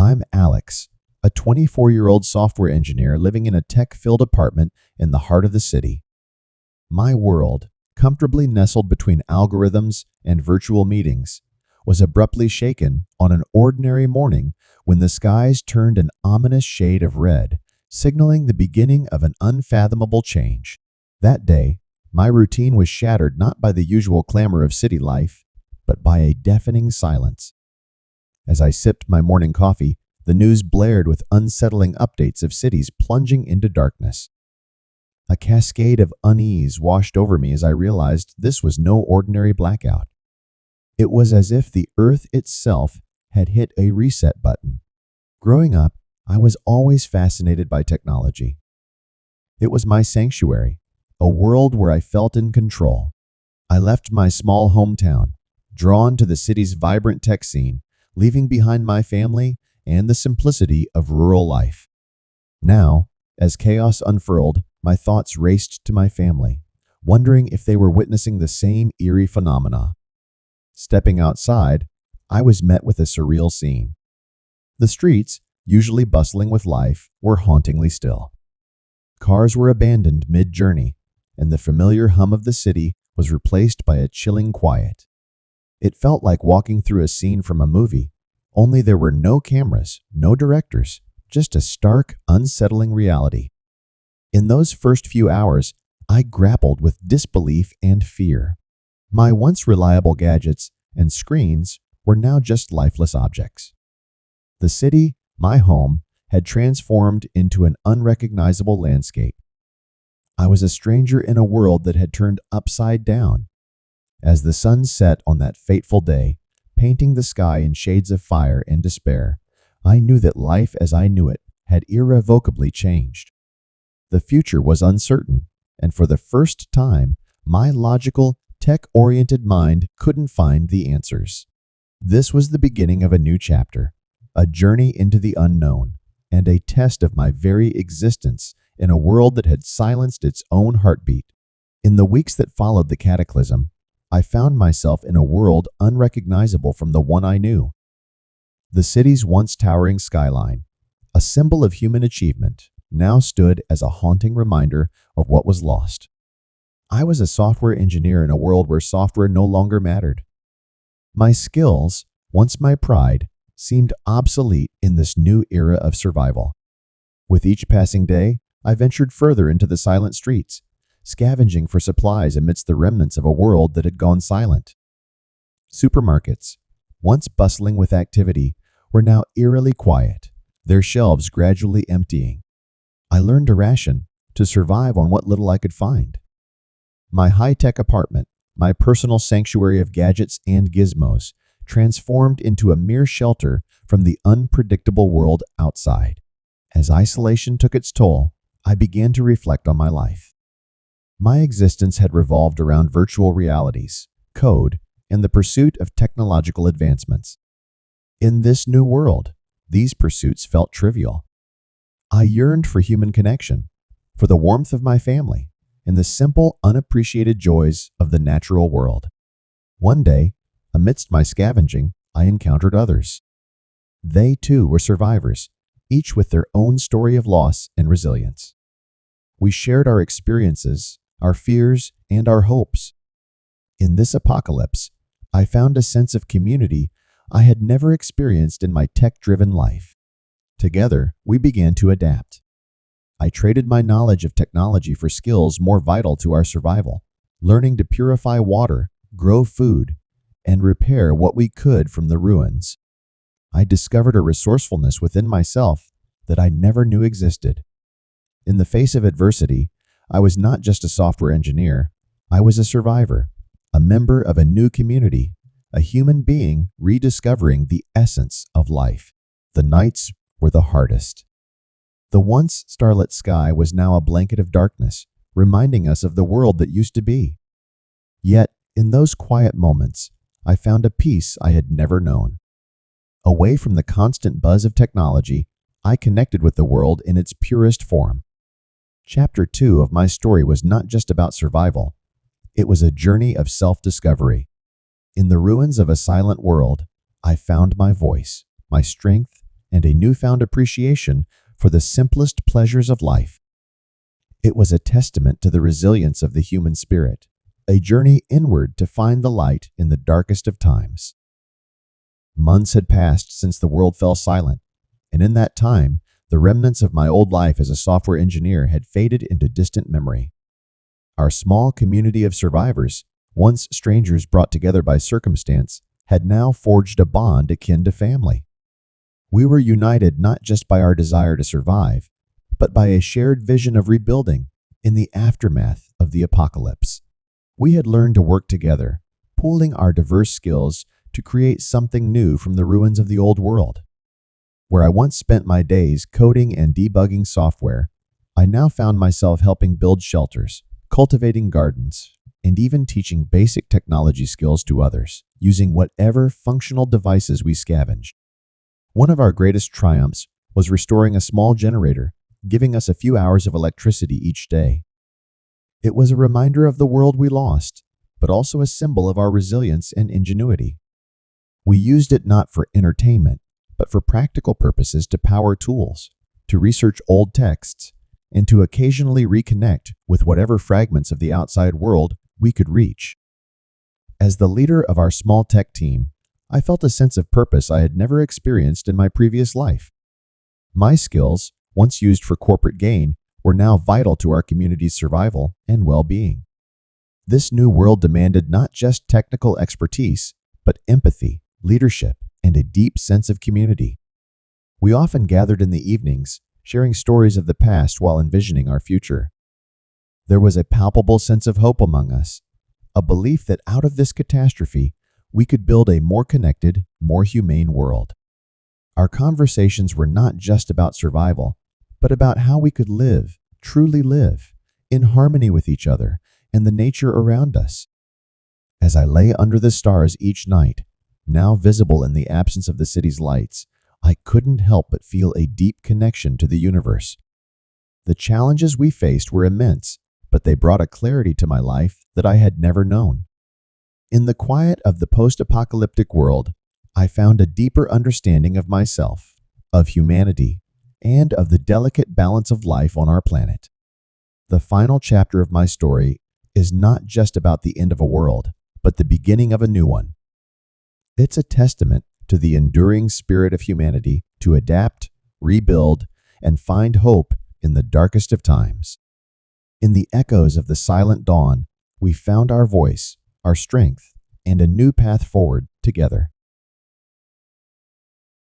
I'm Alex, a 24-year-old software engineer living in a tech-filled apartment in the heart of the city. My world, comfortably nestled between algorithms and virtual meetings, was abruptly shaken on an ordinary morning when the skies turned an ominous shade of red, signaling the beginning of an unfathomable change. That day, my routine was shattered not by the usual clamor of city life, but by a deafening silence. As I sipped my morning coffee, the news blared with unsettling updates of cities plunging into darkness. A cascade of unease washed over me as I realized this was no ordinary blackout. It was as if the earth itself had hit a reset button. Growing up, I was always fascinated by technology. It was my sanctuary, a world where I felt in control. I left my small hometown, drawn to the city's vibrant tech scene, leaving behind my family and the simplicity of rural life. Now, as chaos unfurled, my thoughts raced to my family, wondering if they were witnessing the same eerie phenomena. Stepping outside, I was met with a surreal scene. The streets, usually bustling with life, were hauntingly still. Cars were abandoned mid-journey, and the familiar hum of the city was replaced by a chilling quiet. It felt like walking through a scene from a movie, only there were no cameras, no directors, just a stark, unsettling reality. In those first few hours, I grappled with disbelief and fear. My once reliable gadgets and screens were now just lifeless objects. The city, my home, had transformed into an unrecognizable landscape. I was a stranger in a world that had turned upside down. As the sun set on that fateful day, painting the sky in shades of fire and despair, I knew that life as I knew it had irrevocably changed. The future was uncertain, and for the first time, my logical, tech-oriented mind couldn't find the answers. This was the beginning of a new chapter, a journey into the unknown, and a test of my very existence in a world that had silenced its own heartbeat. In the weeks that followed the cataclysm, I found myself in a world unrecognizable from the one I knew. The city's once towering skyline, a symbol of human achievement, now stood as a haunting reminder of what was lost. I was a software engineer in a world where software no longer mattered. My skills, once my pride, seemed obsolete in this new era of survival. With each passing day, I ventured further into the silent streets, scavenging for supplies amidst the remnants of a world that had gone silent. Supermarkets, once bustling with activity, were now eerily quiet, their shelves gradually emptying. I learned to ration, to survive on what little I could find. My high-tech apartment, my personal sanctuary of gadgets and gizmos, transformed into a mere shelter from the unpredictable world outside. As isolation took its toll, I began to reflect on my life. My existence had revolved around virtual realities, code, and the pursuit of technological advancements. In this new world, these pursuits felt trivial. I yearned for human connection, for the warmth of my family, and the simple, unappreciated joys of the natural world. One day, amidst my scavenging, I encountered others. They too were survivors, each with their own story of loss and resilience. We shared our experiences, our fears, and our hopes. In this apocalypse, I found a sense of community I had never experienced in my tech-driven life. Together, we began to adapt. I traded my knowledge of technology for skills more vital to our survival, learning to purify water, grow food, and repair what we could from the ruins. I discovered a resourcefulness within myself that I never knew existed. In the face of adversity, I was not just a software engineer, I was a survivor, a member of a new community, a human being rediscovering the essence of life. The nights were the hardest. The once starlit sky was now a blanket of darkness, reminding us of the world that used to be. Yet, in those quiet moments, I found a peace I had never known. Away from the constant buzz of technology, I connected with the world in its purest form. Chapter 2 of my story was not just about survival. It was a journey of self-discovery. In the ruins of a silent world, I found my voice, my strength, and a newfound appreciation for the simplest pleasures of life. It was a testament to the resilience of the human spirit, a journey inward to find the light in the darkest of times. Months had passed since the world fell silent, and in that time, the remnants of my old life as a software engineer had faded into distant memory. Our small community of survivors, once strangers brought together by circumstance, had now forged a bond akin to family. We were united not just by our desire to survive, but by a shared vision of rebuilding in the aftermath of the apocalypse. We had learned to work together, pooling our diverse skills to create something new from the ruins of the old world. Where I once spent my days coding and debugging software, I now found myself helping build shelters, cultivating gardens, and even teaching basic technology skills to others, using whatever functional devices we scavenged. One of our greatest triumphs was restoring a small generator, giving us a few hours of electricity each day. It was a reminder of the world we lost, but also a symbol of our resilience and ingenuity. We used it not for entertainment, but for practical purposes to power tools, to research old texts, and to occasionally reconnect with whatever fragments of the outside world we could reach. As the leader of our small tech team, I felt a sense of purpose I had never experienced in my previous life. My skills, once used for corporate gain, were now vital to our community's survival and well-being. This new world demanded not just technical expertise, but empathy, leadership, and a deep sense of community. We often gathered in the evenings, sharing stories of the past while envisioning our future. There was a palpable sense of hope among us, a belief that out of this catastrophe, we could build a more connected, more humane world. Our conversations were not just about survival, but about how we could live, truly live, in harmony with each other and the nature around us. As I lay under the stars each night, now visible in the absence of the city's lights, I couldn't help but feel a deep connection to the universe. The challenges we faced were immense, but they brought a clarity to my life that I had never known. In the quiet of the post-apocalyptic world, I found a deeper understanding of myself, of humanity, and of the delicate balance of life on our planet. The final chapter of my story is not just about the end of a world, but the beginning of a new one. It's a testament to the enduring spirit of humanity to adapt, rebuild, and find hope in the darkest of times. In the echoes of the silent dawn, we found our voice, our strength, and a new path forward together.